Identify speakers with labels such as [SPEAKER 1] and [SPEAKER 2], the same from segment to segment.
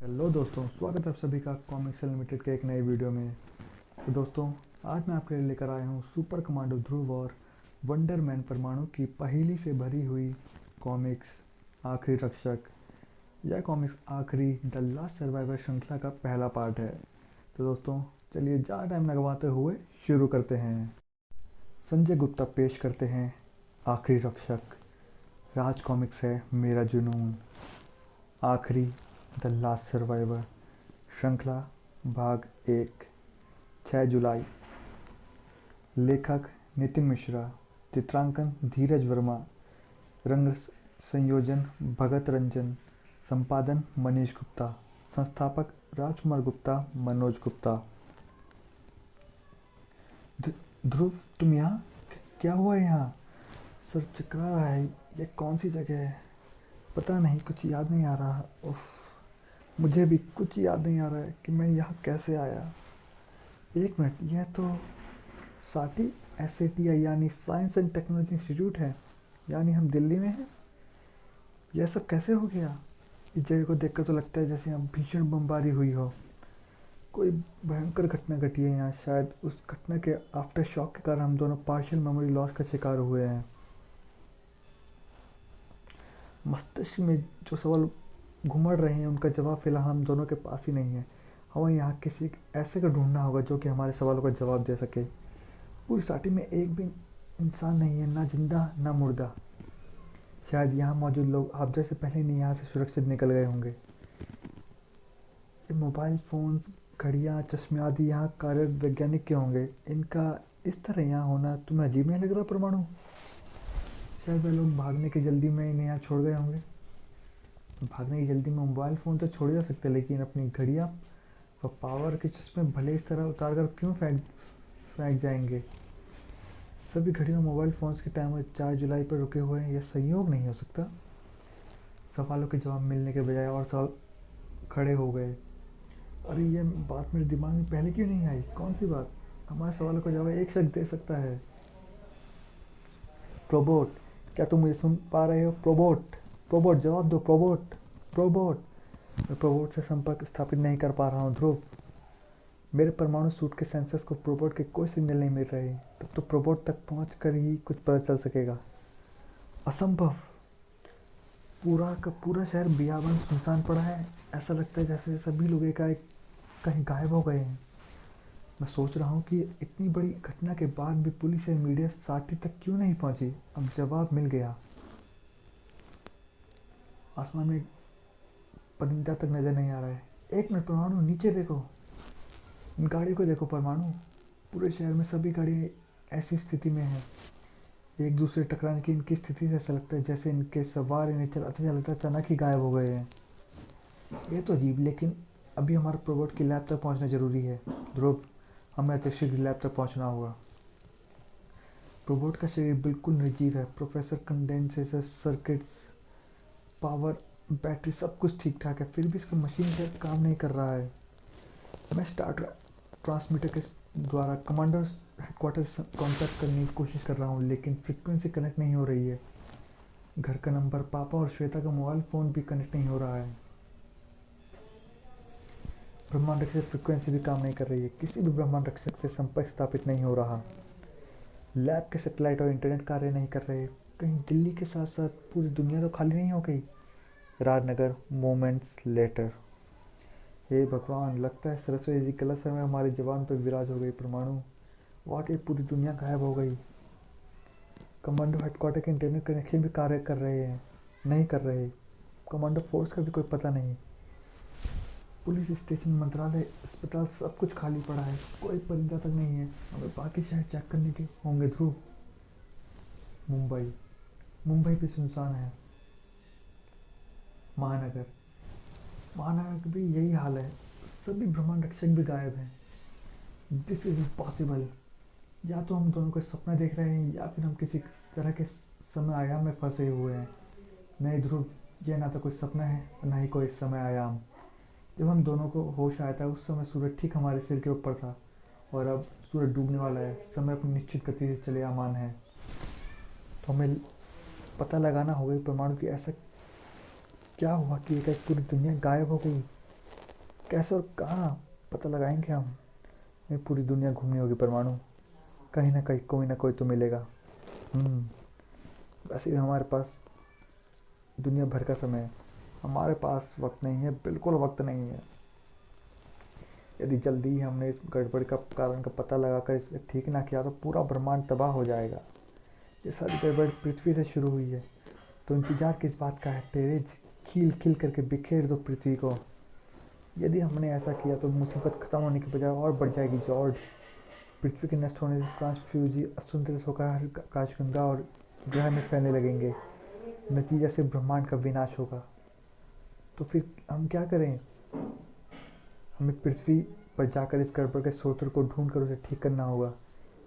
[SPEAKER 1] Hello दोस्तों, स्वागत है आप सभी का कॉमिक्स लिमिटेड के एक नए वीडियो में। तो दोस्तों, आज मैं आपके लिए लेकर आया हूँ सुपर कमांडो ध्रुव और वंडरमैन परमाणु की पहेली से भरी हुई कॉमिक्स आखिरी रक्षक। यह कॉमिक्स आखिरी द लास्ट सर्वाइवर श्रृंखला का पहला पार्ट है। तो दोस्तों, चलिए ज़्यादा टाइम लगवाते हुए शुरू करते हैं। संजय गुप्ता पेश करते हैं आखिरी रक्षक। राज कॉमिक्स है मेरा जुनून। आखिरी द लास्ट सर्वाइवर श्रृंखला भाग 1, 6 जुलाई। लेखक नितिन मिश्रा, चित्रांकन धीरज वर्मा, रंग संयोजन भगत रंजन, संपादन मनीष गुप्ता, संस्थापक राजकुमार गुप्ता, मनोज गुप्ता। ध्रुव, तुम यहाँ? क्या हुआ यहाँ? सर चकरा रहा है। ये कौन सी जगह है? पता नहीं, कुछ याद नहीं आ रहा। उफ, मुझे भी कुछ याद नहीं आ रहा है कि मैं यहाँ कैसे आया। एक मिनट, यह तो साटी SATI यानी साइंस एंड टेक्नोलॉजी इंस्टीट्यूट है। यानी हम दिल्ली में हैं। यह सब कैसे हो गया? इस जगह को देखकर तो लगता है जैसे यहाँ भीषण बमबारी हुई हो। कोई भयंकर घटना घटी है यहाँ। शायद उस घटना के आफ्टर शॉक के कारण हम दोनों पार्शियल मेमोरी लॉस का शिकार हुए हैं। मस्तिष्क में जो सवाल घुमड़ रहे हैं उनका जवाब फिलहाल हम दोनों के पास ही नहीं है। हमें यहाँ किसी ऐसे को ढूंढना होगा जो कि हमारे सवालों का जवाब दे सके। पूरी साटी में एक भी इंसान नहीं है, ना जिंदा ना मुर्दा। शायद यहाँ मौजूद लोग आप जैसे पहले नहीं यहाँ से सुरक्षित निकल गए होंगे। ये मोबाइल फ़ोन्स, घड़ियाँ, चश्मे आदि यहाँ कार्यरत वैज्ञानिक के होंगे। इनका इस तरह यहाँ होना तुम्हें अजीब नहीं लग रहा परमाणु? शायद वे लोग भागने की जल्दी में इन्हें यहाँ छोड़ गए होंगे। भागने की जल्दी में मोबाइल फ़ोन तो छोड़ जा सकते, लेकिन अपनी घड़ियाँ व पावर के चश्मे भले इस तरह उतार कर क्यों फेंक जाएंगे? सभी घड़ियों मोबाइल फ़ोन्स के टाइमर 4 जुलाई पर रुके हुए हैं। यह संयोग नहीं हो सकता। सवालों के जवाब मिलने के बजाय और सवाल खड़े हो गए। अरे, ये बात मेरे दिमाग में पहले क्यों नहीं आई? कौन सी बात? हमारे सवालों का जवाब एक शख्स दे सकता है। प्रोबोट, क्या तुम मुझे सुन पा रहे हो? प्रोबोट, प्रोबोट जवाब दो। प्रोबोट, प्रोबोट। मैं प्रोबोट से संपर्क स्थापित नहीं कर पा रहा हूँ ध्रुव। मेरे परमाणु सूट के सेंसर्स को प्रोबोट के कोई सिग्नल नहीं मिल रहे। तब तो प्रोबोट तक पहुँच कर ही कुछ पता चल सकेगा। असंभव। पूरा का पूरा शहर बियाबान सुनसान पड़ा है। ऐसा लगता है जैसे सभी लोग एकाएक कहीं गायब हो गए हैं। मैं सोच रहा हूँ कि इतनी बड़ी घटना के बाद भी पुलिस या मीडिया साटी तक क्यों नहीं पहुँची। अब जवाब मिल गया। आसमान में परिंदा तक नजर नहीं आ रहा है। एक मिनट परमाणु, नीचे देखो। इन गाड़ियों को देखो परमाणु। पूरे शहर में सभी गाड़ियाँ ऐसी स्थिति में हैं। एक दूसरे टकराने की इनकी स्थिति से ऐसा लगता है जैसे इनके सवार इन्हें चलाते चलाते अचानक ही गायब हो गए हैं। ये तो अजीब, लेकिन अभी हमारे प्रोबोट की लैब तक पहुंचना जरूरी है। ध्रुव, हमें अति शीघ्र लैब तक पहुंचना होगा। प्रोबोट का शरीर बिल्कुल निर्जीव है। प्रोफेसर, कंडेंसेटर, सर्किट्स, पावर, बैटरी सब कुछ ठीक ठाक है, फिर भी इसका मशीन से काम नहीं कर रहा है। मैं स्टार ट्रांसमीटर के द्वारा कमांडर हेडक्वार्टर से कांटेक्ट करने की कोशिश कर रहा हूँ, लेकिन फ्रिक्वेंसी कनेक्ट नहीं हो रही है। घर का नंबर, पापा और श्वेता का मोबाइल फ़ोन भी कनेक्ट नहीं हो रहा है। ब्रह्मांड रक्षक फ्रिक्वेंसी भी काम नहीं कर रही है। किसी भी ब्रह्मांड रक्षक से संपर्क स्थापित नहीं हो रहा। लैब के सैटेलाइट और इंटरनेट कार्य नहीं कर रहे। कहीं दिल्ली के साथ साथ पूरी दुनिया तो खाली नहीं हो गई? Rajnagar, moments later. हे भगवान, लगता है सरस्वती जी गलत समय हमारी जवान पर विराज हो गई। परमाणु, वाकई पूरी दुनिया गायब हो गई। कमांडो हेडक्वार्टर के इंटरनेट कनेक्शन भी कार्य कर रहे हैं नहीं कर रहे। कमांडो फोर्स का भी कोई पता नहीं। पुलिस स्टेशन, मंत्रालय, अस्पताल सब कुछ खाली पड़ा है। कोई परिंदा तक नहीं है। हमें बाकी शहर चेक करने के होंगे ध्रुव। मुंबई, मुंबई भी सुनसान है। महानगर, महानगर का भी यही हाल है। सभी ब्रह्मांड रक्षक भी गायब हैं। This is impossible. या तो हम दोनों को सपना देख रहे हैं या फिर हम किसी तरह के समय आयाम में फंसे हुए हैं। नहीं ध्रुव, यह ना तो कोई सपना है और ना ही कोई समय आयाम। जब हम दोनों को होश आया था उस समय सूरज ठीक हमारे सिर के ऊपर था और अब सूरज डूबने वाला है। समय अपनी निश्चित गति से चले आमान है। तो हमें पता लगाना होगा परमाणु की ऐसा क्या हुआ कि एक पूरी दुनिया गायब हो गई। कैसे और कहाँ पता लगाएंगे हम? ये पूरी दुनिया घूमनी होगी परमाणु, कहीं ना कहीं कोई ना कोई तो मिलेगा। हम्म, वैसे भी हमारे पास दुनिया भर का समय है, हमारे पास वक्त नहीं है, बिल्कुल वक्त नहीं है। यदि जल्दी ही हमने इस गड़बड़ का कारण का पता लगाकर इसे ठीक ना किया तो पूरा ब्रह्मांड तबाह हो जाएगा। ये सारी गड़बड़ पृथ्वी से शुरू हुई है, तो इंतजार किस बात का है टेरेज? खील खील करके बिखेर दो पृथ्वी को। यदि हमने ऐसा किया तो मुसीबत खत्म होने की बजाय और बढ़ जाएगी जॉर्ज। पृथ्वी के नष्ट होने से ट्रांसफ्यूजी असंतुलित होकर आकाशगंगा और ग्रह में फैलने लगेंगे। नतीजा से ब्रह्मांड का विनाश होगा। तो फिर हम क्या करें? हमें पृथ्वी पर जाकर इस गड़बड़ के स्रोत को ढूंढ कर उसे ठीक करना होगा।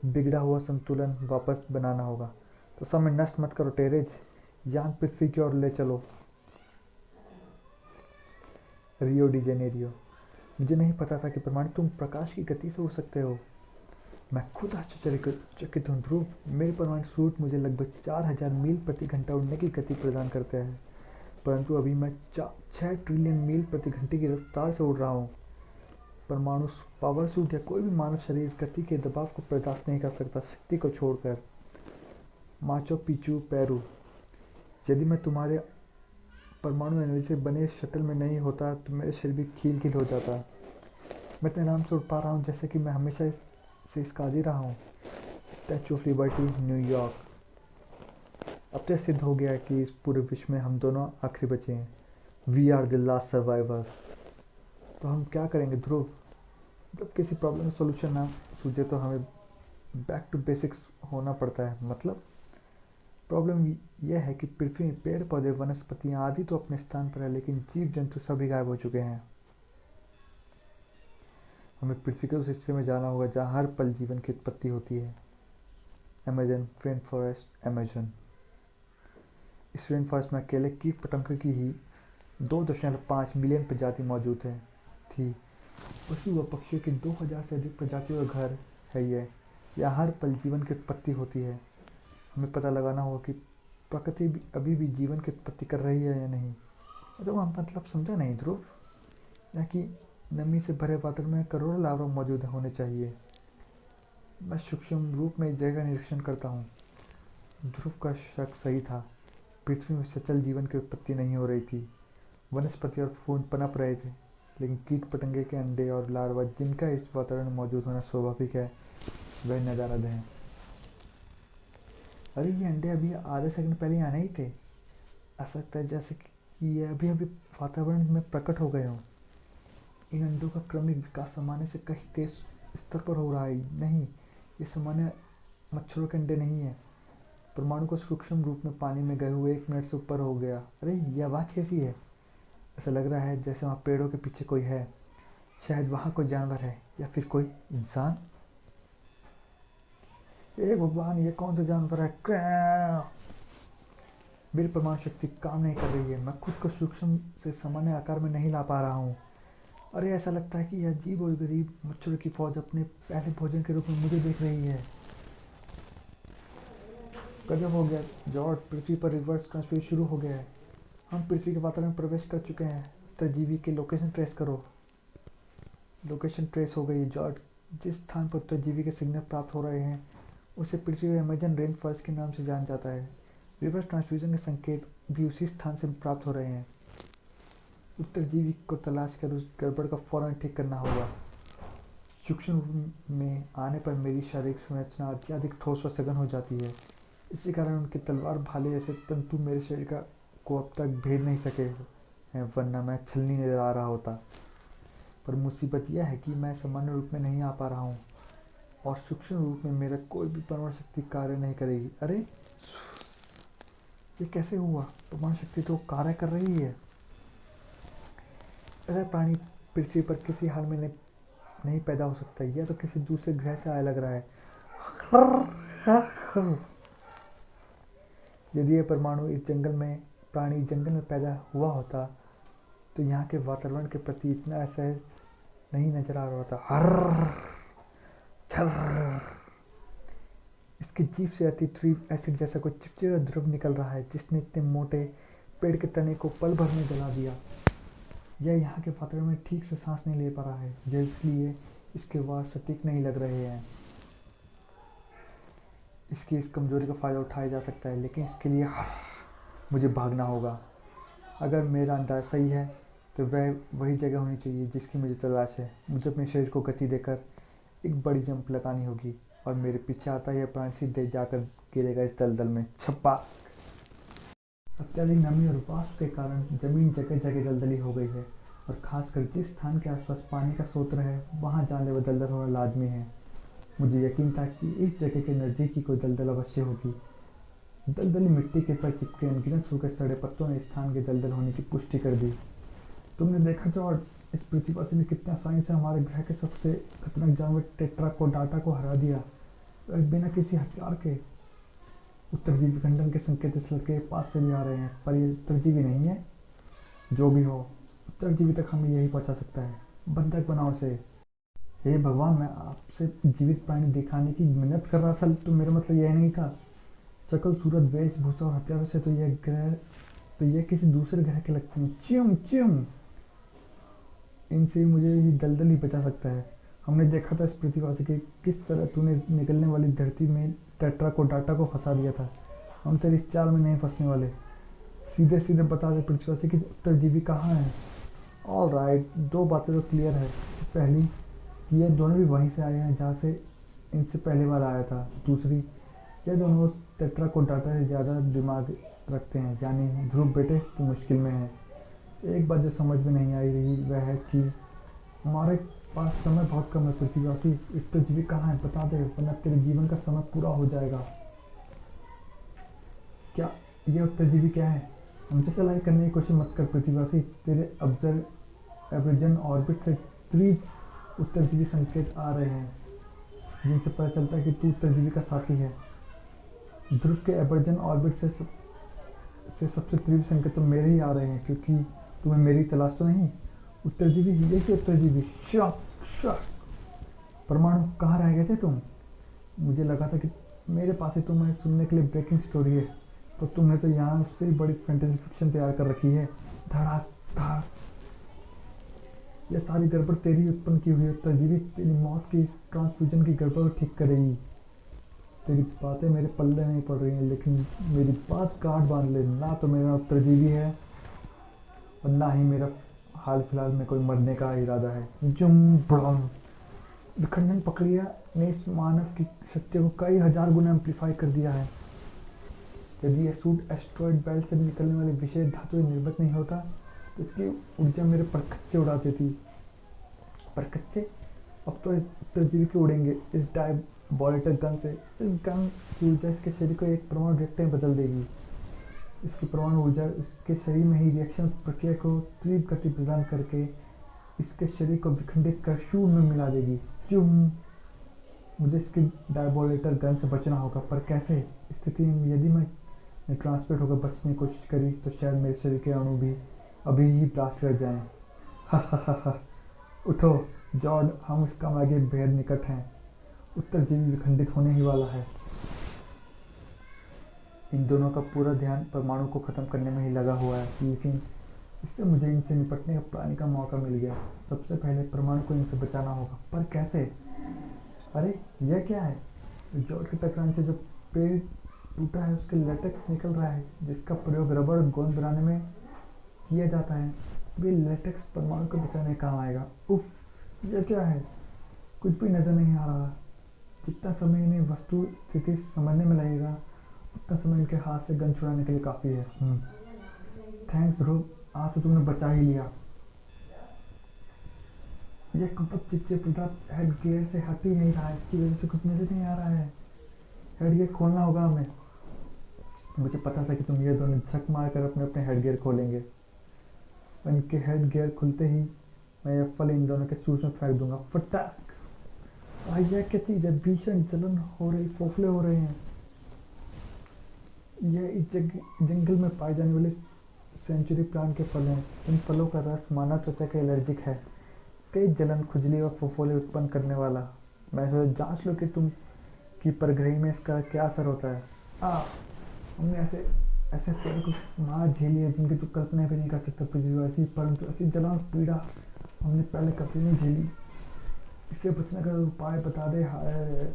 [SPEAKER 1] बिगड़ा हुआ संतुलन वापस बनाना होगा। तो समय नष्ट मत करो टेरेज, यान पृथ्वी की ओर ले चलो। Rio de Janeiro. मुझे नहीं पता था कि परमाणु तुम प्रकाश की गति से उड़ सकते हो। मैं खुद आश्चर्यचकित हूँ ध्रुव। मेरे परमाणु सूट मुझे लगभग 4000 मील प्रति घंटा उड़ने की गति प्रदान करते हैं, परंतु अभी मैं 6 ट्रिलियन मील प्रति घंटे की रफ्तार से उड़ रहा हूँ। परमाणु पावर सूट या कोई भी मानव शरीर इस गति के दबाव को बर्दाश्त नहीं कर सकता, शक्ति को छोड़कर। माचो पिचू पेरू। यदि मैं तुम्हारे परमाणु एनर्जी से बने शटल में नहीं होता तो मेरे शरीर भी खील खील हो जाता। मैं इतने आराम से उड़ पा रहा हूँ जैसे कि मैं हमेशा से इसका आदी रहा हूँ। Statue of liberty, New York. अब तो सिद्ध हो गया है कि इस पूरे विश्व में हम दोनों आखिरी बचे हैं। We are the last survivors. तो हम क्या करेंगे ध्रुव? जब किसी प्रॉब्लम का सोल्यूशन ना सूझे तो हमें बैक टू बेसिक्स होना पड़ता है। मतलब प्रॉब्लम यह है कि पृथ्वी में पेड़ पौधे वनस्पतियाँ आदि तो अपने स्थान पर है, लेकिन जीव जंतु सभी गायब हो चुके हैं। हमें पृथ्वी के उस हिस्से में जाना होगा जहाँ हर पल जीवन की उत्पत्ति होती है। Amazon rain forest, Amazon. इस रेन फॉरेस्ट में अकेले कीट पतंग की ही 2.5 मिलियन प्रजाति मौजूद है थी। पशु व पक्षियों की 2000 से अधिक प्रजातियों का घर है ये। यहाँ हर पल जीवन की उत्पत्ति होती है। हमें पता लगाना होगा कि प्रकृति भी अभी भी जीवन की उत्पत्ति कर रही है या नहीं। तो हम मतलब समझा नहीं ध्रुव? यहाँ की नमी से भरे वातावरण में करोड़ों लार्वा मौजूद होने चाहिए। मैं सूक्ष्म रूप में इस जगह का निरीक्षण करता हूँ। ध्रुव का शक सही था। पृथ्वी में सचल जीवन की उत्पत्ति नहीं हो रही थी। वनस्पति और फूल पनप रहे थे, लेकिन कीट पतंगे के अंडे और लार्वा जिनका इस वातावरण में मौजूद होना स्वाभाविक है, वह नदारद हैं। अरे ये अंडे अभी आधे सेकंड पहले आने ही थे। ऐसा लगता है जैसे कि ये अभी अभी वातावरण में प्रकट हो गए हों। इन अंडों का क्रमिक विकास सामान्य से कहीं तेज स्तर पर हो रहा है। नहीं, ये सामान्य मच्छरों के अंडे नहीं है। परमाणु को सूक्ष्म रूप में पानी में गए हुए 1 मिनट से ऊपर हो गया। अरे ये आवाज़ कैसी है? ऐसा लग रहा है जैसे वहाँ पेड़ों के पीछे कोई है। शायद वहाँ कोई जानवर है या फिर कोई इंसान। ए भगवान, ये कौन सा जानवर है? मेरी परमाणु शक्ति काम नहीं कर रही है। मैं खुद को सूक्ष्म से सामान्य आकार में नहीं ला पा रहा हूँ। अरे ऐसा लगता है कि यह अजीब और गरीब मच्छरों की फौज अपने पहले भोजन के रूप में मुझे देख रही है। गजब हो गया जॉर्ज, पृथ्वी पर रिवर्स ट्रांसफ्यूजन शुरू हो गया है। हम पृथ्वी के वातावरण में प्रवेश कर चुके हैं। उत्तरजीवी के लोकेशन ट्रेस करो। लोकेशन ट्रेस हो गई है जॉर्ज। जिस स्थान पर उत्तरजीवी के सिग्नल प्राप्त हो रहे हैं उसे पृथ्वी में अमेजन रेन फॉरेस्ट के नाम से जाना जाता है। रिवर्स ट्रांसफ्यूजन के संकेत भी उसी स्थान से प्राप्त हो रहे हैं। उत्तरजीवी को तलाश कर उस गड़बड़ का फौरन ठीक करना होगा। सूक्ष्म रूप में आने पर मेरी शारीरिक संरचना अत्यधिक ठोस और सघन हो जाती है। इसी कारण उनके तलवार भाले जैसे तंतु मेरे शरीर को अब तक भेद नहीं सके हैं, वरना मैं छलनी नजर आ रहा होता। पर मुसीबत यह है कि मैं सामान्य रूप में नहीं आ पा रहा हूँ और सूक्ष्म रूप में मेरा कोई भी परमाणु शक्ति कार्य नहीं करेगी। अरे ये कैसे हुआ? परमाणु शक्ति तो कार्य कर रही है। ऐसा प्राणी पृथ्वी पर किसी हाल में नहीं पैदा हो सकता। यह तो किसी दूसरे ग्रह से आया लग रहा है। यदि यह परमाणु इस जंगल में प्राणी जंगल में पैदा हुआ होता तो यहाँ के वातावरण के प्रति इतना असहज नहीं नजर आ रहा होता। इसकी जीभ से अति तीव्र एसिड जैसा कोई चिपचिपा द्रव निकल रहा है जिसने इतने मोटे पेड़ के तने को पल भर में जला दिया। यह यहाँ के वातावरण में ठीक से सांस नहीं ले पा रहा है, इसलिए इसके वार सटीक नहीं लग रहे हैं। इसकी इस कमजोरी का फ़ायदा उठाया जा सकता है, लेकिन इसके लिए मुझे भागना होगा। अगर मेरा अंदाज़ सही है तो वह वही जगह होनी चाहिए जिसकी मुझे तलाश है। मुझे अपने शरीर को गति देकर एक बड़ी जंप लगानी होगी और मेरे पीछे आता यह प्राणी सीधे जाकर गिरेगा इस दलदल में। छप्पा। अत्यधिक नमी और वाष्प के कारण जमीन जगह जगह दलदली हो गई है और खासकर जिस स्थान के आसपास पानी का स्रोत है वहाँ जानलेवा दलदल होना लाजमी है। मुझे यकीन था कि इस जगह के नज़दीक ही कोई दलदल अवश्य होगी। दलदली मिट्टी के पर चिपके अनगिनत सूखे सड़े पत्तों ने स्थान के दलदल होने की पुष्टि कर दी। तुमने देखा जॉर्ज, इस पृथ्वी पर ने कितना आसानी से हमारे ग्रह के सबसे खतरनाक जानवर टेट्राकोडाटा को हरा दिया, बिना किसी हथियार के। उत्तरजीवी खंडन के संकेत इस लड़के के पास से भी आ रहे हैं, पर ये उत्तरजीवी नहीं है। जो भी हो, उत्तरजीवी तक हमें यही पहुंचा सकता है। बंधक बनाओ से। हे भगवान, मैं आपसे जीवित प्राणी दिखाने की मेहनत कर रहा था, तो मेरा मतलब यह नहीं था। शकल सूरत वेशभूषा और हथियारों से तो यह किसी दूसरे ग्रह के लगते हैं। च्युम च्युम, इनसे मुझे ये दलदल ही बचा सकता है। हमने देखा था इस पृथ्वीवासी के किस तरह तूने निकलने वाली धरती में टेट्राकोडाटा को फंसा दिया था। हम तेरी इस चाल में नहीं फंसने वाले। सीधे सीधे बता दे पृथ्वीवासी की उत्तरजीवी कहाँ है। ऑल राइट, दो बातें तो क्लियर है। पहली कि ये दोनों भी वहीं से आए हैं जहाँ से इनसे पहले वाला आया था। दूसरी, ये दोनों उस टेट्राकोडाटा से ज़्यादा दिमाग रखते हैं, यानी ध्रुव बेटे तू मुश्किल में है। एक बात जो समझ में नहीं आई रही वह है कि हमारे पास समय बहुत कम है। पृथ्वीवासी उत्तरजीवी कहाँ है, बता दे, वरना तेरे जीवन का समय पूरा हो जाएगा। क्या ये उत्तरजीवी क्या है? हमसे सलाह करने की कोशिश मत कर पृथ्वीवासी। तेरे एब्रिजन ऑर्बिट से 3 उत्तरजीवी संकेत आ रहे हैं जिनसे पता चलता है कि तू उत्तरजीवी का साथी है। ध्रुव के एब्रिजन ऑर्बिट से सबसे तीव्र संकेत तो मेरे ही आ रहे हैं, क्योंकि तुम्हें मेरी तलाश तो नहीं। उत्तरजीवी, ये क्या उत्तरजीवी? Shock shock. परमाणु, कहाँ रह गए थे तुम? मुझे लगा था कि मेरे पास ही तुम्हें सुनने के लिए ब्रेकिंग स्टोरी है, तो तुमने तो यहाँ उससे बड़ी फैंटेसी फिक्शन तैयार कर रखी है। धड़ाक धड़ाक। यह सारी गड़बड़ तेरी उत्पन्न की हुई उत्तरजीवी तेरी मौत की ट्रांसफ्यूजन की गड़बड़ ठीक करेगी। तेरी बातें मेरे पल्ले नहीं पड़ रही हैं, लेकिन मेरी बात गांठ बांध ले। ना तो मेरा उत्तरजीवी है और ना ही मेरा हाल फिलहाल में कोई मरने का इरादा है। जुम ब्रम। विखंडन प्रक्रिया ने इस मानव की शक्ति को कई हजार गुना एम्पलीफाई कर दिया है। यदि यह सूट एस्ट्रॉयड बेल्ट से निकलने वाले विशेष धातु से निर्मित नहीं होता तो इसकी ऊर्जा मेरे परखच्चे उड़ा देती। परखच्चे? अब तो इस उत्तरजीवी के उड़ेंगे इस डायबोलिकल गन से। इस गन की ऊर्जा इसके शरीर को एक परमाणु रिएक्टर में बदल देगी। इसकी परमाणु ऊर्जा इसके शरीर में ही रिएक्शन प्रक्रिया को तीव्र गति प्रदान करके इसके शरीर को विखंडित कर शून्य में मिला देगी। चुम। मुझे इसकी डायबोलिकल गन से बचना होगा, पर कैसे? स्थिति में यदि मैं ट्रांसमिट होकर बचने की कोशिश करी तो शायद मेरे शरीर के अणु भी अभी ही ब्लास्ट कर जाएं। हा। उठो जॉर्ज, हम इसका आगे बेहद निकट हैं। उत्तरजीवी विखंडित होने ही वाला है। इन दोनों का पूरा ध्यान परमाणु को खत्म करने में ही लगा हुआ है, लेकिन इससे मुझे इनसे निपटने का पाने का मौका मिल गया। सबसे पहले परमाणु को इनसे बचाना होगा, पर कैसे? अरे यह क्या है? जॉर्ज के टकराने से जो पेड़ टूटा है उसके लेटेक्स निकल रहा है, जिसका प्रयोग रबड़ गोंद बनाने में किया जाता है। वे लेटेक्स परमाणु को बचाने काम आएगा। उफ, यह क्या है? कुछ भी नजर नहीं आ रहा। जितना समय इन्हें वस्तु स्थिति समझने में लगेगा उतना समय इनके हाथ से गन छुड़ाने के लिए काफ़ी है। थैंक्स ध्रुव, आज तो तुमने बचा ही लिया। यह कुपत चिपचिप पदार्थ हेड गियर से हट ही नहीं रहा है, इसकी वजह से कुछ नजर नहीं आ रहा है। हेड गियर खोलना होगा हमें। मुझे पता था कि तुम ये दोनों झक मार कर अपने अपने हेड गियर खोलेंगे। इनके हेड गियर खुलते ही मैं यह फल इन दोनों के सूच में फेंक दूंगा। फटाक। यह क्या चीज़ है? भीषण जलन हो रही, फोफले हो रहे हैं। यह इस जंगल में पाए जाने वाले सेंचुरी प्लांट के फल हैं। इन फलों का रस मानव त्वचा के एलर्जिक है, तेज जलन, खुजली और फफोले उत्पन्न करने वाला। मैं सोचा जांच लो कि तुम की परग्रही में इसका क्या असर होता है। हमने ऐसे पेड़ को मार झेली है जिनकी तो कल्पना भी नहीं कर सकता पृथ्वीवासी, परंतु ऐसी जलन पीड़ा हमने पहले कभी नहीं झेली। इससे बचने का उपाय बता दे, हाय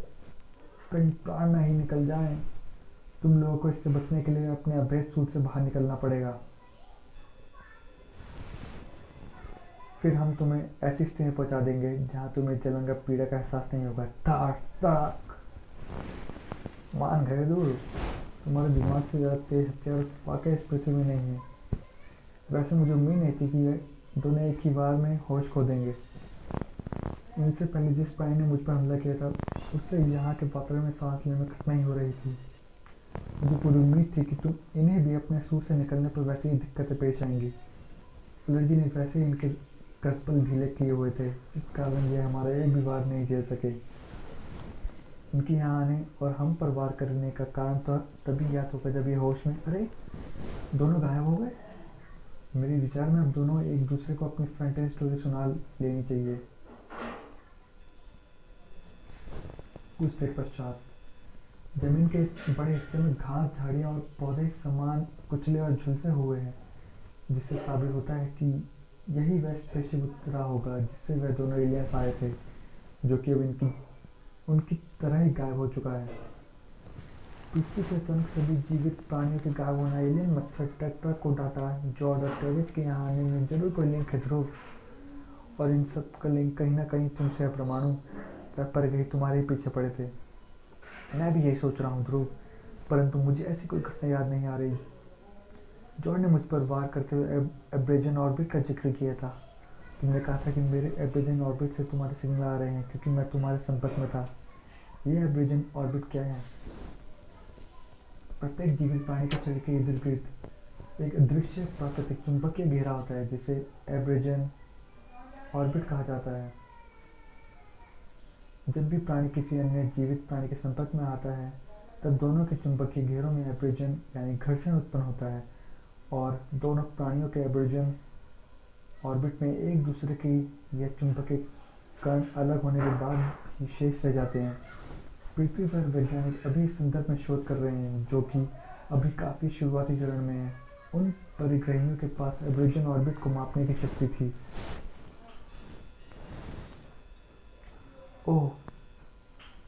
[SPEAKER 1] कहीं प्राण ना ही निकल जाए। तुम लोगों को इससे बचने के लिए अपने अभेद सूट से बाहर निकलना पड़ेगा। फिर हम तुम्हें ऐसी स्थिति में पहुंचा देंगे जहां तुम्हें जलन का पीड़ा का एहसास नहीं होगा। ताक ताक। मान गए दूर, तुम्हारे दिमाग से ज़्यादा तेज हथियार वाकई इस पृथ्वी में नहीं है। वैसे मुझे उम्मीद नहीं थी कि ये दोनों एक ही बार में होश खो देंगे। इनसे पहले जिस प्राणी ने मुझ पर हमला किया था उससे यहाँ के वातावरण में सांस लेने में कठिनाई हो रही थी। मुझे पूरी उम्मीद थी कि तुम इन्हें भी अपने सूर से निकलने पर वैसे ही दिक्कतें पेश आएंगी। एलर्जी ने वैसे ही इनके कसबल ढीले किए हुए थे, जिस कारण ये हमारा एक भी वार नहीं झेल सके। इनके यहाँ आने और हम पर वार करने का कारण तो तभी याद होगा जब ये होश में। अरे दोनों गायब हो गए। मेरे विचार में अब दोनों एक दूसरे को अपनी फ्रंट एंड स्टोरी सुना लेनी चाहिए। कुछ देर पश्चात जमीन के इस बड़े हिस्से में घास, झाड़ियाँ और पौधे समान कुचले और झुलसे हुए हैं, जिससे साबित होता है कि यही वह स्पेसशिप उतरा होगा जिससे वह दोनों एलियंस आए थे, जो कि अब उनकी तरह ही गायब हो चुका है। पृथ्वी से अचानक सभी जीवित प्राणियों के गायब होना, एलियन मच्छर टेट्रा को डाटा, जॉर्ड और टेविस के यहाँ आने में जरूर कोई लिंक है ध्रुव, और इन सब का लिंक कहीं ना कहीं तुमसे परमाणु पर गई तुम्हारे पीछे पड़े थे। मैं भी यही सोच रहा हूँ ध्रुव, परंतु मुझे ऐसी कोई घटना याद नहीं आ रही। जॉर्ड ने मुझ पर वार करते हुए एब्रेजन ऑर्बिट का जिक्र किया था। तुमने कहा था कि मेरे एब्रेजन ऑर्बिट से तुम्हारे सिग्नल आ रहे हैं क्योंकि मैं तुम्हारे संपर्क में था। ये एब्रेजन ऑर्बिट क्या है? प्रत्येक जीवित प्राणी के शरीर के इर्द गिर्द एक अदृश्य प्राकृतिक चुंबकीय घेरा होता है जिसे एब्रेजन ऑर्बिट कहा जाता है। जब भी प्राणी किसी अन्य जीवित प्राणी के संपर्क में आता है तब दोनों के चुंबकीय घेरों में एब्रेजन यानी घर्षण उत्पन्न होता है और दोनों प्राणियों के एब्रेजन ऑर्बिट में एक दूसरे की यह चुंबकीय कण अलग होने के बाद ही शेष रह जाते हैं। पृथ्वी पर वैज्ञानिक अभी इस संदर्भ में शोध कर रहे हैं, जो कि अभी काफ़ी शुरुआती चरण में है। उन परिग्रहियों के पास एब्रेजन ऑर्बिट को मापने की शक्ति थी। ओह,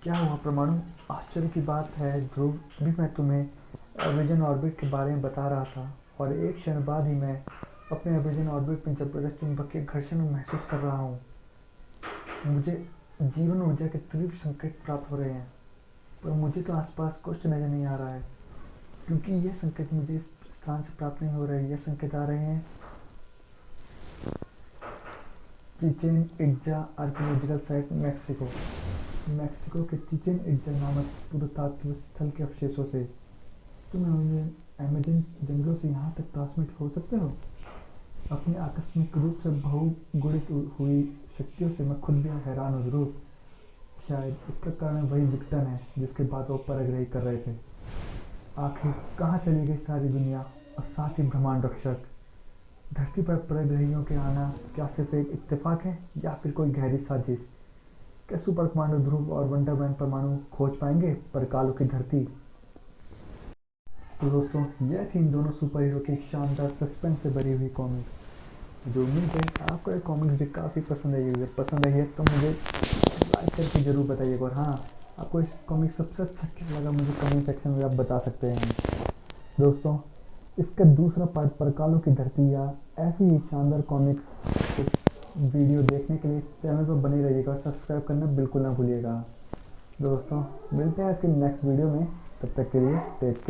[SPEAKER 1] क्या हुआ परमाणु? आश्चर्य की बात है ध्रुव, अभी मैं तुम्हें एब्रेजन ऑर्बिट के बारे में बता रहा था और एक क्षण बाद ही मैं अपने एब्रेजन ऑर्बिट में जबरदस्त चुंबकीय घर्षण महसूस कर रहा हूँ। मुझे जीवन ऊर्जा के तीव्र संकेत प्राप्त हो रहे हैं, पर मुझे तो आसपास कुछ नजर नहीं आ रहा है क्योंकि यह संकेत मुझे इस स्थान से प्राप्त नहीं हो रहे। यह संकेत आ रहे हैं Chichen Itza archaeological site, Mexico के चिचेन इट्जा नामक पुरातत्व स्थल के अवशेषों से। तुम अमेज़न जंगलों से यहाँ तक ट्रांसमिट हो सकते हो? अपनी आकस्मिक रूप से बहुगुणित हुई शक्तियों से मैं खुद भी हैरान हूँ ध्रुव। शायद इसका कारण वही विघटन है जिसके बाद वो परग्रही कर रहे थे। आखिर कहाँ चली गई सारी दुनिया और साथ ही ब्रह्मांड रक्षक? धरती पर परग्रहियों के आना क्या सिर्फ एक इत्तेफाक है या फिर कोई गहरी साजिश? क्या सुपर कमांडो ध्रुव और वंडरमैन परमाणु खोज पाएंगे परकालों की धरती? तो दोस्तों, यह थी इन दोनों सुपर हीरो की शानदार सस्पेंस से भरी हुई कॉमिक। जो उम्मीद है आपको ये कॉमिक्स भी काफ़ी पसंद आई होगी। पसंद आई है तो मुझे लाइक करके ज़रूर बताइएगा, और हाँ, आपको इस कॉमिक सबसे अच्छा क्या लगा मुझे कमेंट सेक्शन में आप बता सकते हैं। दोस्तों, इसका दूसरा पार्ट परकालों की धरती या ऐसी ही शानदार कॉमिक्स वीडियो देखने के लिए चैनल पर बने रहिएगा और सब्सक्राइब करना बिल्कुल ना भूलिएगा। दोस्तों, मिलते हैं आपके नेक्स्ट वीडियो में, तब तक के लिए टेक केयर।